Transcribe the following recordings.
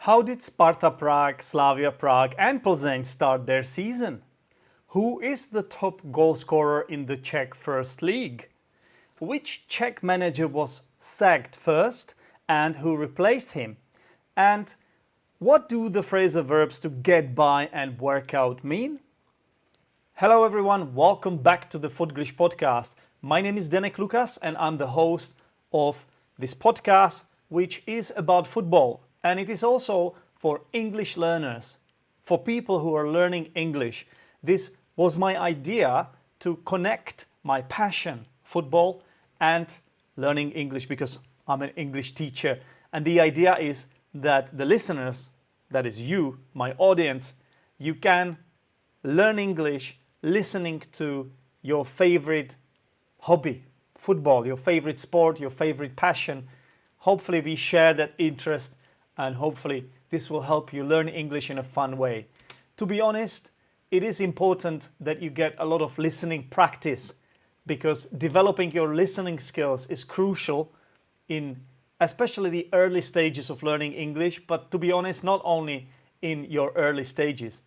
How did Sparta Prague, Slavia Prague and Plzeň start their season? Who is the top goal scorer in the Czech First League? Which Czech manager was sacked first and who replaced him? And what do the phrasal verbs to get by and work out mean? Hello everyone, welcome back to the Footglish podcast. My name is Zdenek and I'm the host of this podcast, which is about football. And it is also for English learners, for people who are learning English. This was my idea to connect my passion, football, and learning English because I'm an English teacher. And the idea is that the listeners, that is you, my audience, you can learn English listening to your favorite hobby, football, your favorite sport, your favorite passion. Hopefully we share that interest and hopefully this will help you learn English in a fun way. To be honest, it is important that you get a lot of listening practice because developing your listening skills is crucial in especially the early stages of learning English, but to be honest, not only in your early stages.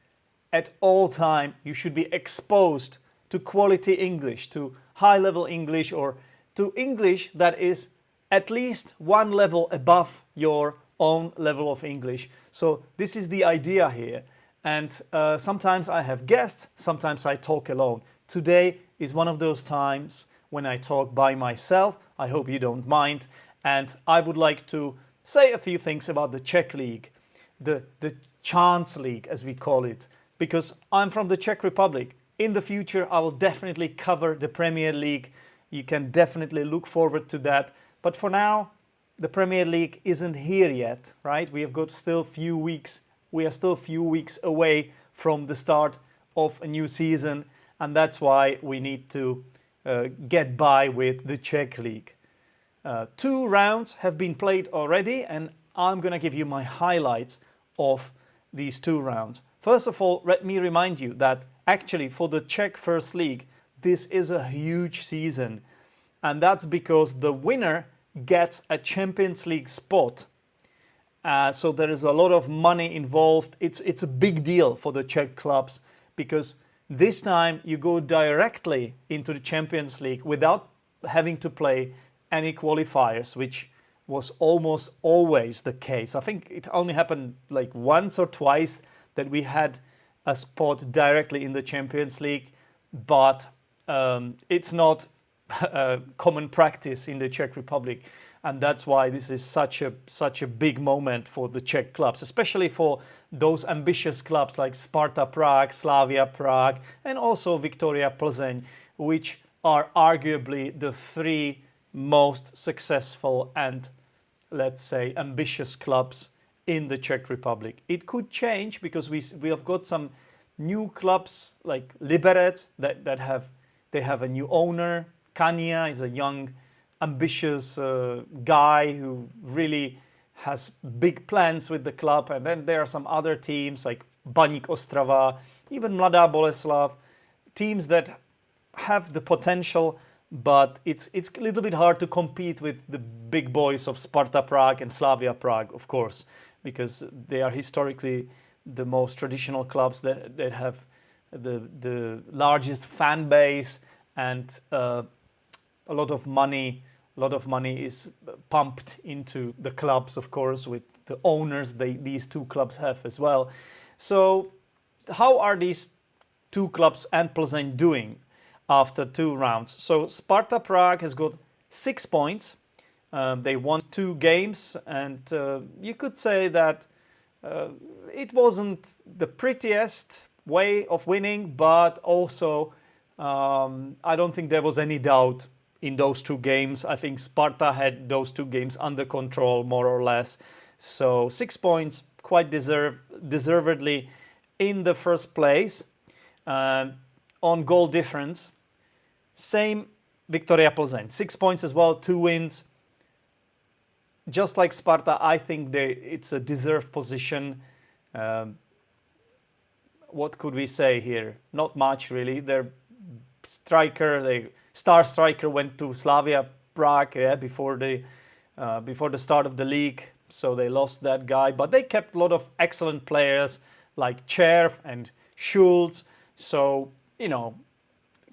At all time, you should be exposed to quality English, to high-level English, or to English that is at least one level above your own level of English. So this is the idea here. And sometimes I have guests, sometimes I talk alone. Today is one of those times when I talk by myself. I hope you don't mind. And I would like to say a few things about the Czech League, the Chance League as we call it, because I'm from the Czech Republic. In the future, I will definitely cover the Premier League. You can definitely look forward to that. But for now, the Premier League isn't here yet, right? We have got still few weeks. We are still a few weeks away from the start of a new season. And that's why we need to get by with the Czech League. 2 rounds have been played already, and I'm going to give you my highlights of these 2 rounds. First of all, let me remind you that actually for the Czech First League, this is a huge season. And that's because the winner gets a Champions League spot. So there is a lot of money involved. It's a big deal for the Czech clubs because this time you go directly into the Champions League without having to play any qualifiers, which was almost always the case. I think it only happened like once or twice that we had a spot directly in the Champions League, but it's not common practice in the Czech Republic, and that's why this is such a big moment for the Czech clubs, especially for those ambitious clubs like Sparta Prague, Slavia Prague, and also Viktoria Plzeň, which are arguably the 3 most successful and, let's say, ambitious clubs in the Czech Republic. It could change because we have got some new clubs like Liberec that have a new owner. Kania is a young, ambitious guy who really has big plans with the club. And then there are some other teams like Baník Ostrava, even Mladá Boleslav, teams that have the potential, but it's a little bit hard to compete with the big boys of Sparta Prague and Slavia Prague, of course, because they are historically the most traditional clubs that have the largest fan base, and a lot of money is pumped into the clubs, of course, with the owners these 2 clubs have as well. So how are these 2 clubs and Plzeň doing after 2 rounds? So Sparta Prague has got 6 points. They won 2 games, and you could say that it wasn't the prettiest way of winning, but also I don't think there was any doubt in those 2 games. I think Sparta had those 2 games under control, more or less. So 6 points, quite deservedly in the first place. On goal difference, same Viktoria Plzeň, 6 points as well, 2 wins. Just like Sparta, I think it's a deserved position. What could we say here? Not much, really. Their star striker went to Slavia Prague before the start of the league. so they lost that guy. But they kept a lot of excellent players like Cherv and Schulz. So,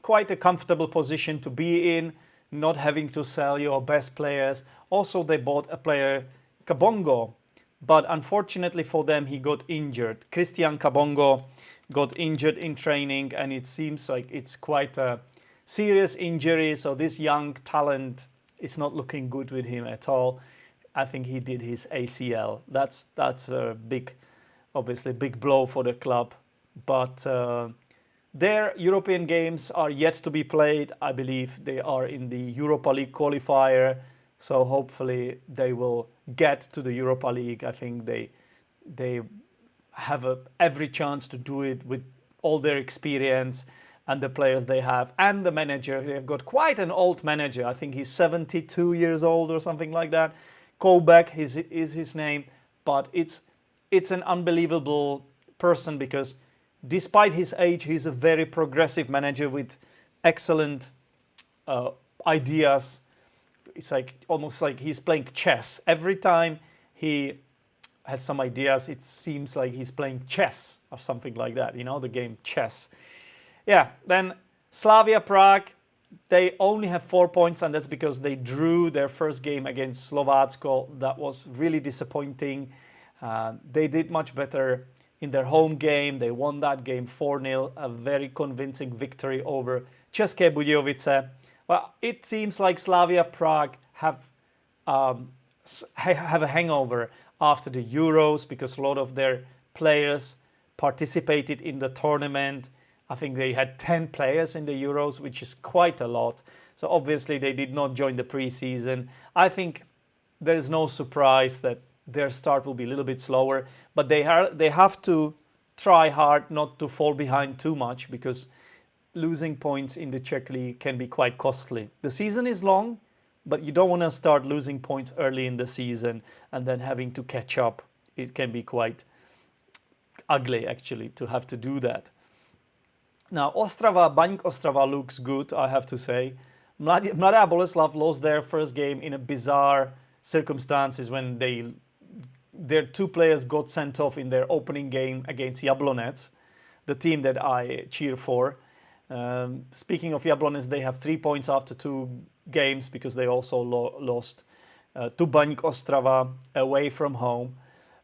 quite a comfortable position to be in, not having to sell your best players. Also, they bought a player, Kabongo, but unfortunately for them, he got injured. Christian Kabongo got injured in training, and it seems like it's quite a serious injury. So this young talent is not looking good with him at all. I think he did his ACL. That's a obviously big blow for the club. But their European games are yet to be played. I believe they are in the Europa League qualifier. So hopefully they will get to the Europa League. I think they have every chance to do it with all their experience and the players they have and the manager. They've got quite an old manager. I think he's 72 years old or something like that. Koubek is his name, but it's an unbelievable person because despite his age, he's a very progressive manager with excellent ideas. It's almost like he's playing chess. Every time he has some ideas, it seems like he's playing chess or something like that, the game chess. Yeah, then Slavia Prague, they only have 4 points, and that's because they drew their first game against Slovácko. That was really disappointing. They did much better in their home game. They won that game 4-0, a very convincing victory over České Budějovice. Well, it seems like Slavia Prague have a hangover after the Euros because a lot of their players participated in the tournament. I think they had 10 players in the Euros, which is quite a lot. So obviously they did not join the preseason. I think there is no surprise that their start will be a little bit slower, but they have to try hard not to fall behind too much because losing points in the Czech League can be quite costly. The season is long, but you don't want to start losing points early in the season and then having to catch up. It can be quite ugly, actually, to have to do that. Now, Baník Ostrava looks good, I have to say. Mladá Boleslav lost their first game in a bizarre circumstances when their two players got sent off in their opening game against Jablonec, the team that I cheer for. Speaking of Jablonec, they have 3 points after 2 games because they also lost to Baník Ostrava away from home.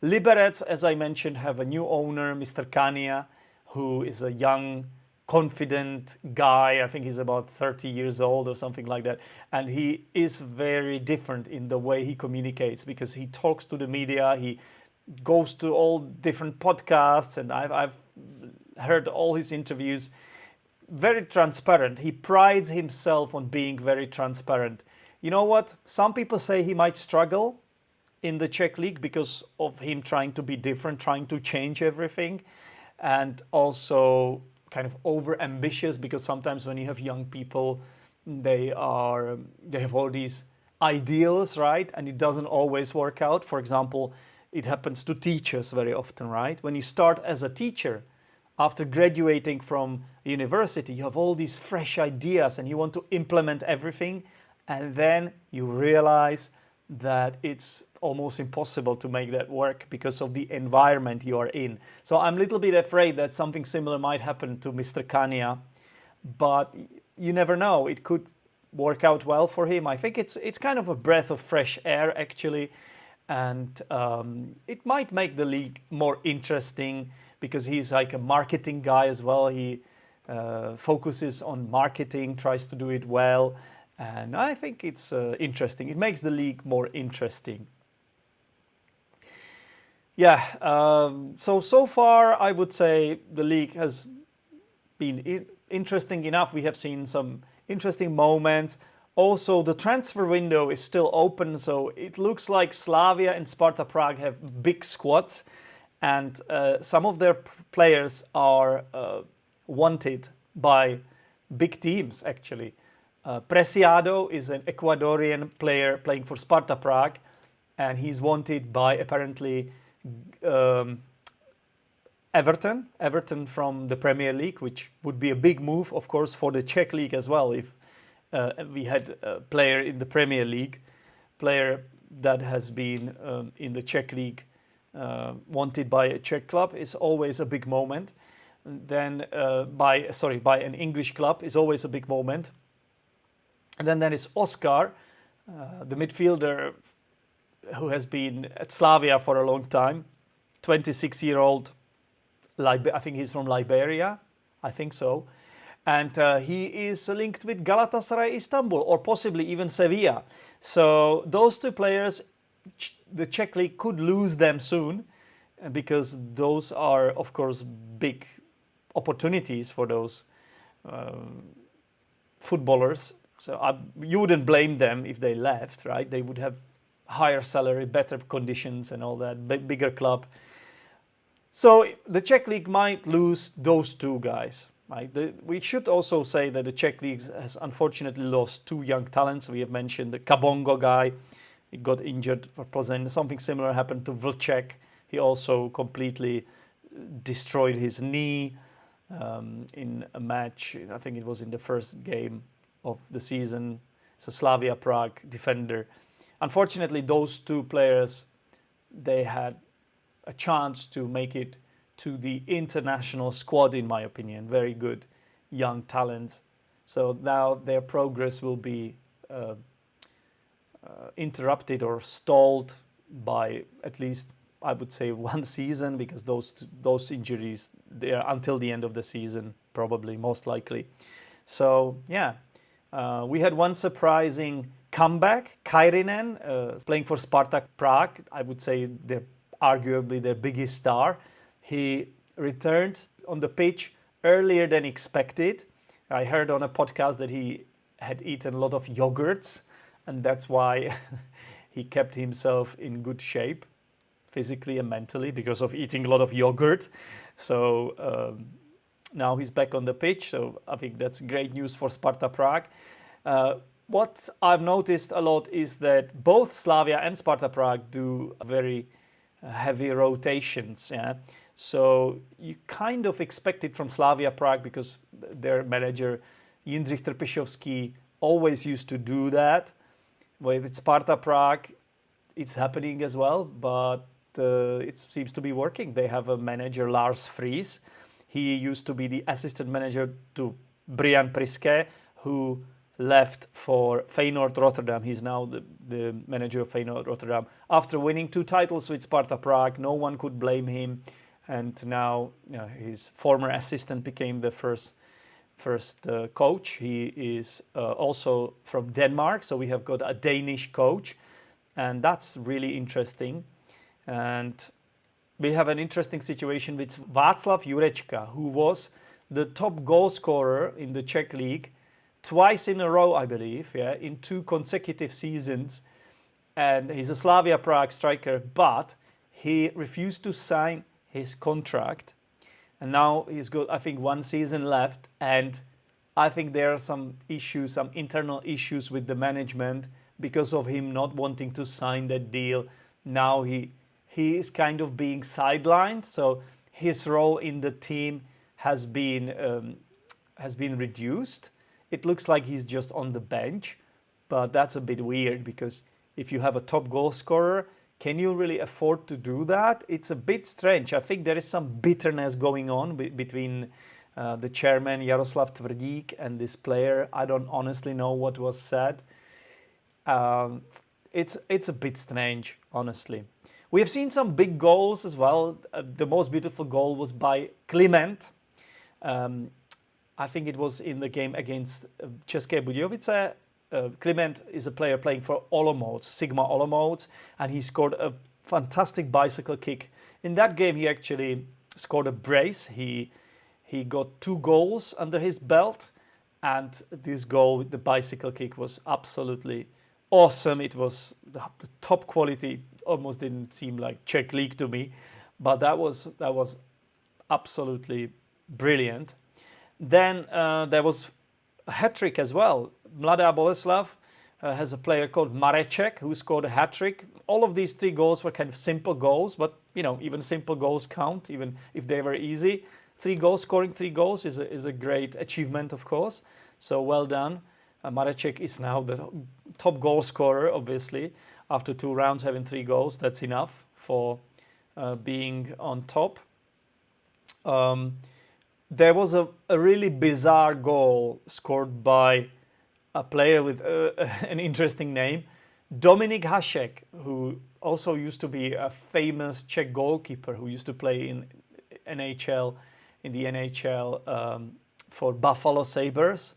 Liberec, as I mentioned, have a new owner, Mr. Kania, who is a young, confident guy. I think he's about 30 years old or something like that. And he is very different in the way he communicates because he talks to the media. He goes to all different podcasts, and I've heard all his interviews. Very transparent. He prides himself on being very transparent. You know what? Some people say he might struggle in the Czech League because of him trying to be different, trying to change everything, and also kind of over ambitious because sometimes when you have young people, they have all these ideals, right? And it doesn't always work out. For example, it happens to teachers very often, right? When you start as a teacher, after graduating from university, you have all these fresh ideas and you want to implement everything, and then you realize that it's almost impossible to make that work because of the environment you are in. So I'm a little bit afraid that something similar might happen to Mr. Kania, but you never know. It could work out well for him. I think it's kind of a breath of fresh air, actually, and it might make the league more interesting because he's like a marketing guy as well. He focuses on marketing, tries to do it well, and I think it's interesting. It makes the league more interesting. Yeah, so far I would say the league has been interesting enough. We have seen some interesting moments. Also, the transfer window is still open, so it looks like Slavia and Sparta Prague have big squads, and some of their players are wanted by big teams, actually. Preciado is an Ecuadorian player playing for Sparta Prague, and he's wanted by apparently Everton from the Premier League, which would be a big move, of course, for the Czech League as well if we had a player in the Premier League, player that has been in the Czech League wanted by a Czech club is always a big moment. Then by an English club is always a big moment. And then there is Oscar, the midfielder who has been at Slavia for a long time, 26-year-old. I think he's from Liberia, I think so. And he is linked with Galatasaray Istanbul or possibly even Sevilla. So those two players, the Czech League could lose them soon because those are, of course, big opportunities for those footballers. So you wouldn't blame them if they left, right? They would have higher salary, better conditions and all that, bigger club. So the Czech League might lose those two guys. Right? We should also say that the Czech League has unfortunately lost two young talents. We have mentioned the Kabongo guy. He got injured for Plzeň. Something similar happened to Vlček. He also completely destroyed his knee in a match. I think it was in the first game of the season. It's a Slavia Prague defender. Unfortunately, those two players, they had a chance to make it to the international squad, in my opinion. Very good young talents. So now their progress will be interrupted or stalled by at least, I would say, one season, because those injuries, they are until the end of the season, probably, most likely. So yeah, we had one surprising comeback. Kairinen, playing for Spartak Prague. I would say they're arguably their biggest star. He returned on the pitch earlier than expected. I heard on a podcast that he had eaten a lot of yogurts, and that's why he kept himself in good shape, physically and mentally, because of eating a lot of yogurt. So now he's back on the pitch, so I think that's great news for Sparta Prague. What I've noticed a lot is that both Slavia and Sparta Prague do very heavy rotations. Yeah? So you kind of expect it from Slavia Prague because their manager Jindřich Trpišovský always used to do that. With Sparta Prague, it's happening as well, but it seems to be working. They have a manager, Lars Friis. He used to be the assistant manager to Brian Priske, who left for Feyenoord Rotterdam. He's now the manager of Feyenoord Rotterdam. After winning 2 titles with Sparta Prague, no one could blame him. And now his former assistant became the first coach. He is also from Denmark, so we have got a Danish coach, and that's really interesting. And we have an interesting situation with Václav Jurečka, who was the top goal scorer in the Czech League twice in a row, I believe, in 2 consecutive seasons. And he's a Slavia Prague striker, but he refused to sign his contract, and now he's got, I think, 1 season left, and I think there are some issues, some internal issues with the management because of him not wanting to sign that deal. Now he is kind of being sidelined, so his role in the team has been reduced. It looks like he's just on the bench, but that's a bit weird because if you have a top goal scorer, can you really afford to do that? It's a bit strange. I think there is some bitterness going on between the chairman, Jaroslav Tvrdík, and this player. I don't honestly know what was said. It's a bit strange, honestly. We have seen some big goals as well. The most beautiful goal was by Kliment. I think it was in the game against České Budějovice. Kliment is a player playing for Olomouc, Sigma Olomouc, and he scored a fantastic bicycle kick. In that game, he actually scored a brace. He got 2 goals under his belt, and this goal with the bicycle kick was absolutely awesome. It was the top quality. Almost didn't seem like Czech League to me, but that was absolutely brilliant. Then there was a hat-trick as well. Mladá Boleslav has a player called Mareček who scored a hat-trick. All of these 3 goals were kind of simple goals, but even simple goals count, even if they were easy. 3 goals, scoring 3 goals is a great achievement, of course. So well done. Mareček is now the top goal scorer, obviously. after 2 rounds having 3 goals. That's enough for being on top. There was a really bizarre goal scored by a player with an interesting name, Dominik Hašek, who also used to be a famous Czech goalkeeper who used to play in NHL, in the NHL for Buffalo Sabres.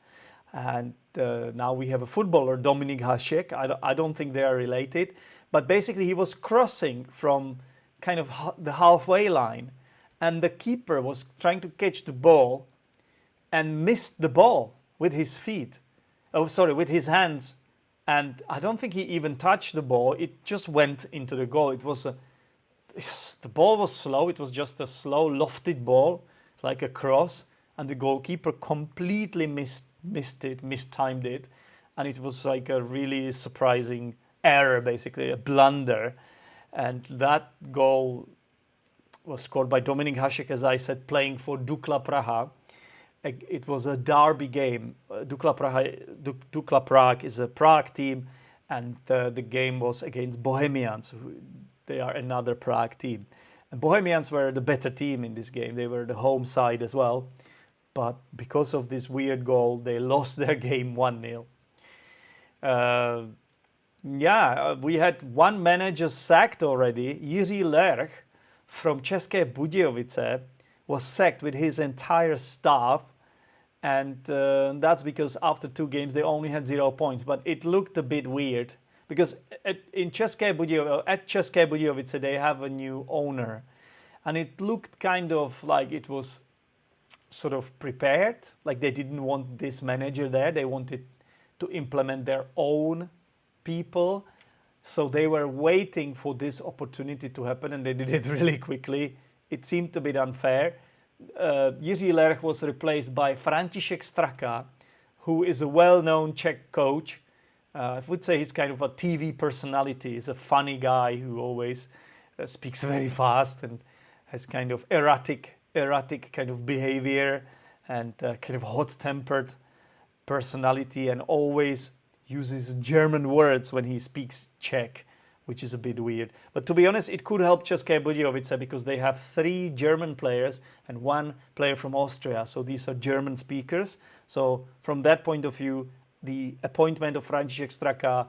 And now we have a footballer, Dominik Hašek. I don't think they are related. But basically he was crossing from kind of the halfway line. And the keeper was trying to catch the ball and missed the ball with his feet. Oh, sorry, with his hands. And I don't think he even touched the ball. It just went into the goal. The ball was slow. It was just a slow, lofted ball, like a cross. And the goalkeeper completely mistimed it. And it was like a really surprising error, basically, a blunder. And that goal was scored by Dominik Hašek, as I said, playing for Dukla Praha. It was a derby game. Dukla Prague is a Prague team, and the game was against Bohemians. They are another Prague team. And Bohemians were the better team in this game. They were the home side as well. But because of this weird goal, they lost their game 1-0. We had one manager sacked already. Jiří Lerch from České Budějovice was sacked with his entire staff. And that's because after 2 games they only had 0 points. But it looked a bit weird because at České Budějovice they have a new owner. And it looked kind of like it was sort of prepared. Like they didn't want this manager there. They wanted to implement their own people. So they were waiting for this opportunity to happen, and they did it really quickly. It seemed a bit unfair. Jiří Lerch was replaced by František Straka, who is a well-known Czech coach. I would say he's kind of a TV personality. He's a funny guy who always speaks very fast and has kind of erratic kind of behavior and kind of hot-tempered personality, and always uses German words when he speaks Czech, which is a bit weird. But to be honest, it could help České Budějovice because they have 3 German players and 1 player from Austria. So these are German speakers. So from that point of view, the appointment of František Straka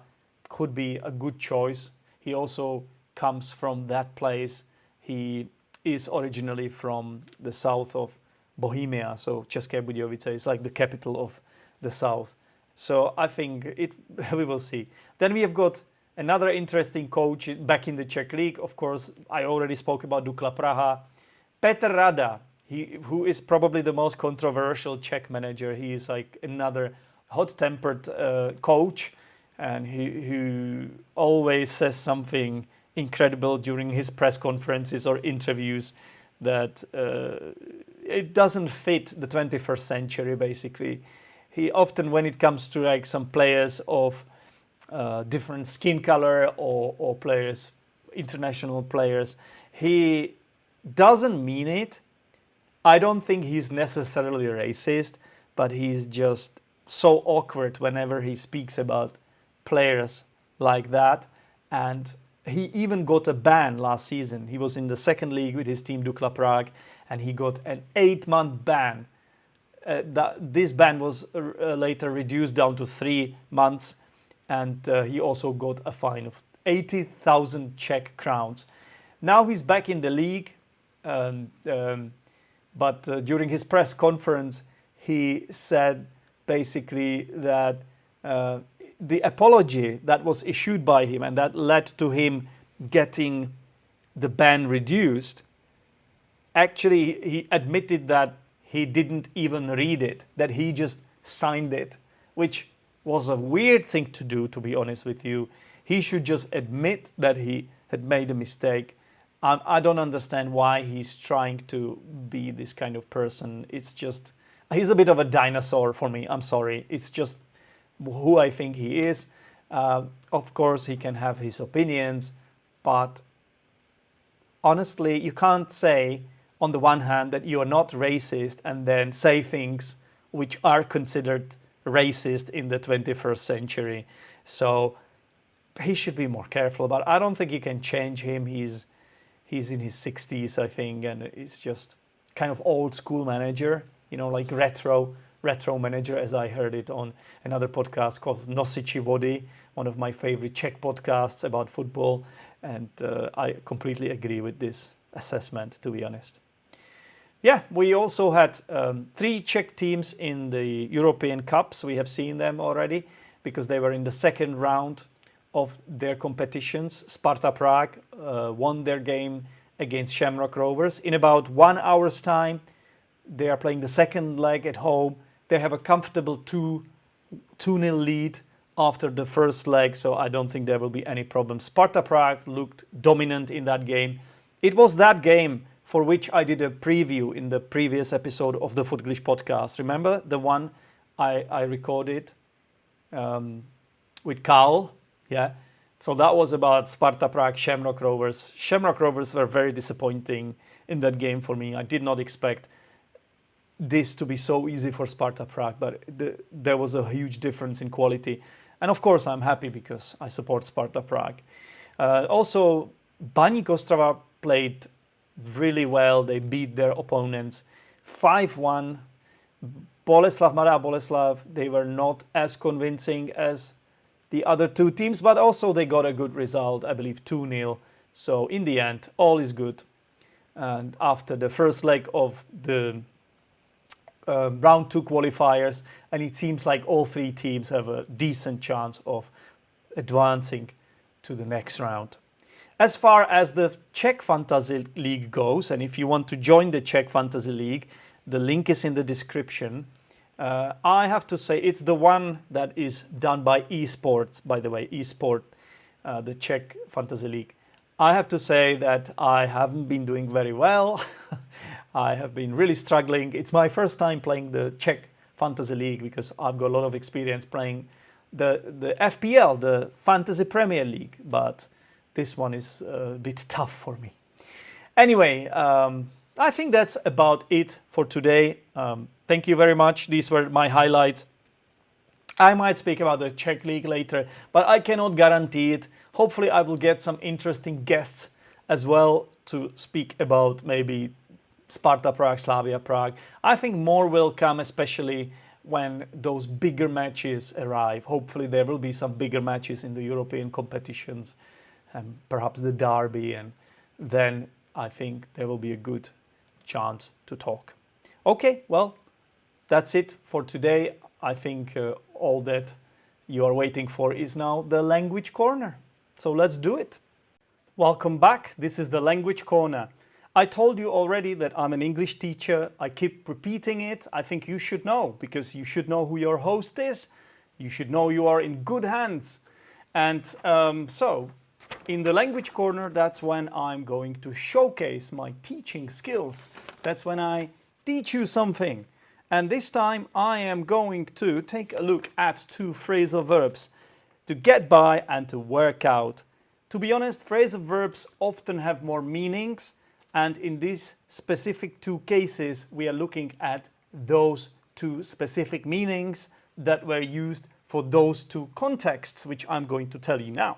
could be a good choice. He also comes from that place. He is originally from the south of Bohemia. So České Budějovice is like the capital of the south. So I think we will see. Then we have got another interesting coach back in the Czech League. Of course, I already spoke about Dukla Praha. Petr Rada, who is probably the most controversial Czech manager. He is like another hot-tempered coach, and who always says something incredible during his press conferences or interviews that it doesn't fit the 21st century, basically. He often, when it comes to like some players of different skin color or players, international players, he doesn't mean it. I don't think he's necessarily racist, but he's just so awkward whenever he speaks about players like that. And he even got a ban last season. He was in the 2nd league with his team Dukla Prague, and he got an 8-month ban. This ban was later reduced down to 3 months, and he also got a fine of 80,000 Czech crowns. Now he's back in the league, but during his press conference, he said basically that the apology that was issued by him and that led to him getting the ban reduced, actually he admitted that he didn't even read it, that he just signed it, which was a weird thing to do, to be honest with you. He should just admit that he had made a mistake. I don't understand why he's trying to be this kind of person. It's just, he's a bit of a dinosaur for me. I'm sorry. It's just who I think he is. Of course, he can have his opinions, but honestly, you can't say on the one hand that you are not racist and then say things which are considered racist in the 21st century. So he should be more careful. But I don't think you can change him. He's in his 60s, I think, and he's just kind of old school manager, like retro manager, as I heard it on another podcast called Nosiči Vody, one of my favorite Czech podcasts about football. And I completely agree with this assessment, to be honest. Yeah, we also had 3 Czech teams in the European Cups. We have seen them already because they were in the second round of their competitions. Sparta Prague won their game against Shamrock Rovers. In about 1 hour's time, they are playing the second leg at home. They have a comfortable 2-0 lead after the first leg, so I don't think there will be any problem. Sparta Prague looked dominant in that game. It was that game for which I did a preview in the previous episode of the Footglish podcast. Remember the one I recorded with Karl? Yeah. So that was about Sparta Prague, Shamrock Rovers. Shamrock Rovers were very disappointing in that game for me. I did not expect this to be so easy for Sparta Prague, but there was a huge difference in quality. And of course, I'm happy because I support Sparta Prague. Also, Baník Ostrava played really well. They beat their opponents 5-1. Mladá Boleslav, they were not as convincing as the other 2 teams, but also they got a good result, I believe 2-0. So in the end, all is good. And after the first leg of the round 2 qualifiers, and it seems like all 3 teams have a decent chance of advancing to the next round. As far as the Czech Fantasy League goes, and if you want to join the Czech Fantasy League, the link is in the description. I have to say it's the one that is done by esports, by the way, the Czech Fantasy League. I have to say that I haven't been doing very well. I have been really struggling. It's my first time playing the Czech Fantasy League because I've got a lot of experience playing the FPL, the Fantasy Premier League, but this one is a bit tough for me. Anyway, I think that's about it for today. Thank you very much. These were my highlights. I might speak about the Czech League later, but I cannot guarantee it. Hopefully I will get some interesting guests as well to speak about maybe Sparta Prague, Slavia Prague. I think more will come, especially when those bigger matches arrive. Hopefully there will be some bigger matches in the European competitions, and perhaps the derby, and then I think there will be a good chance to talk. Okay, well, that's it for today. I think all that you are waiting for is now the language corner. So let's do it. Welcome back. This is the language corner. I told you already that I'm an English teacher. I keep repeating it. I think you should know, because you should know who your host is. You should know you are in good hands. And so in the language corner, that's when I'm going to showcase my teaching skills. That's when I teach you something. And this time I am going to take a look at 2 phrasal verbs: to get by and to work out. To be honest, phrasal verbs often have more meanings, and in these specific 2 cases we are looking at those 2 specific meanings that were used for those 2 contexts, which I'm going to tell you now.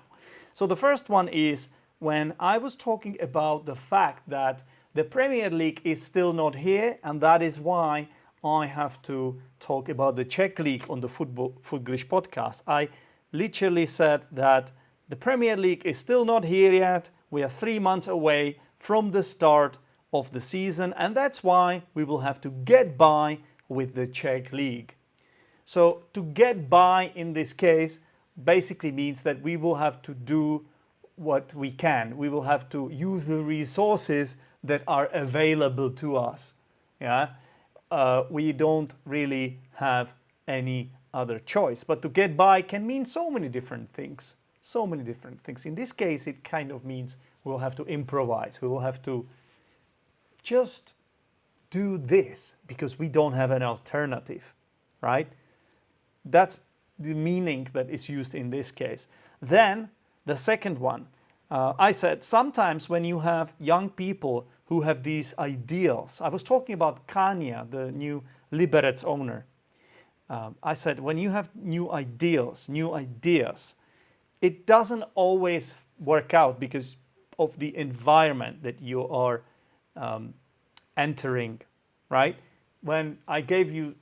So the first one is when I was talking about the fact that the Premier League is still not here, and that is why I have to talk about the Czech League on the Footglish podcast. I literally said that the Premier League is still not here yet. We are 3 months away from the start of the season, and that's why we will have to get by with the Czech League. So to get by in this case basically means that we will have to do what we can. We will have to use the resources that are available to us. Yeah, we don't really have any other choice. But to get by can mean so many different things. So many different things. In this case, it kind of means we'll have to improvise. We will have to just do this because we don't have an alternative, right? That's the meaning that is used in this case. Then the second one, I said sometimes when you have young people who have these ideals, I was talking about Kania, the new Liberec owner. I said when you have new ideas, it doesn't always work out because of the environment that you are entering, right? When I gave you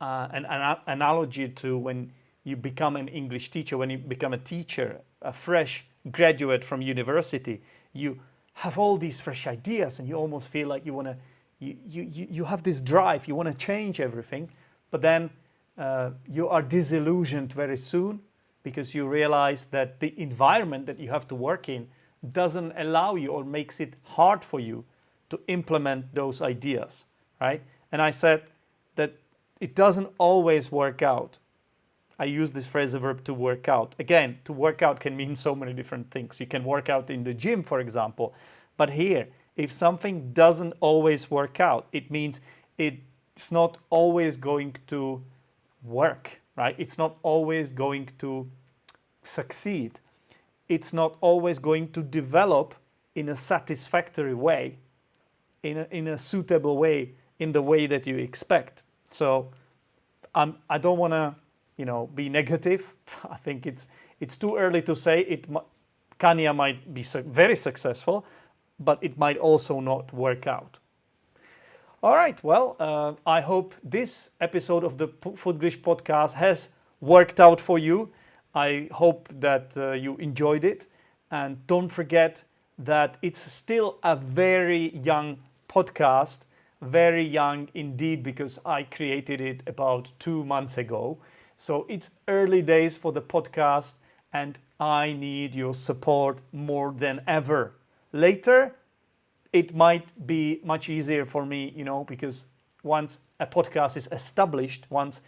an analogy to when you become an English teacher, when you become a teacher, a fresh graduate from university, you have all these fresh ideas and you almost feel like you want to, you have this drive, you want to change everything, but then you are disillusioned very soon because you realize that the environment that you have to work in doesn't allow you or makes it hard for you to implement those ideas, right? And I said that it doesn't always work out. I use this phrasal verb to work out. Again, to work out can mean so many different things. You can work out in the gym, for example. But here, if something doesn't always work out, it means it's not always going to work, right? It's not always going to succeed. It's not always going to develop in a satisfactory way, in a suitable way, in the way that you expect. So I don't want to, be negative. I think it's too early to say Kania might be very successful, but it might also not work out. All right, well, I hope this episode of the Footglish podcast has worked out for you. I hope that you enjoyed it. And don't forget that it's still a very young podcast, very young indeed, because I created it about 2 months ago. So it's early days for the podcast and I need your support more than ever. Later, it might be much easier for me, because once a podcast is established, once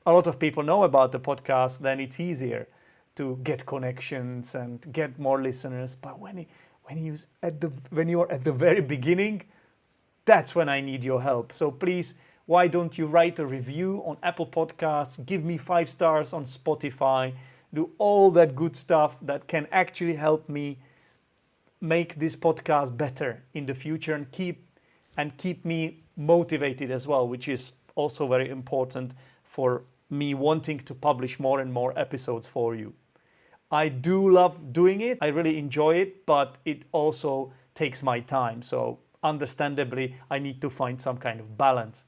a lot of people know about the podcast, then it's easier to get connections and get more listeners. But when you are at the very beginning, that's when I need your help. So please, why don't you write a review on Apple Podcasts, give me 5 stars on Spotify, do all that good stuff that can actually help me make this podcast better in the future and keep me motivated as well, which is also very important for me wanting to publish more and more episodes for you. I do love doing it. I really enjoy it, but it also takes my time. So understandably, I need to find some kind of balance.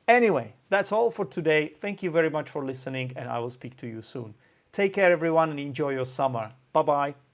Anyway, that's all for today. Thank you very much for listening, and I will speak to you soon. Take care, everyone, and enjoy your summer. Bye-bye.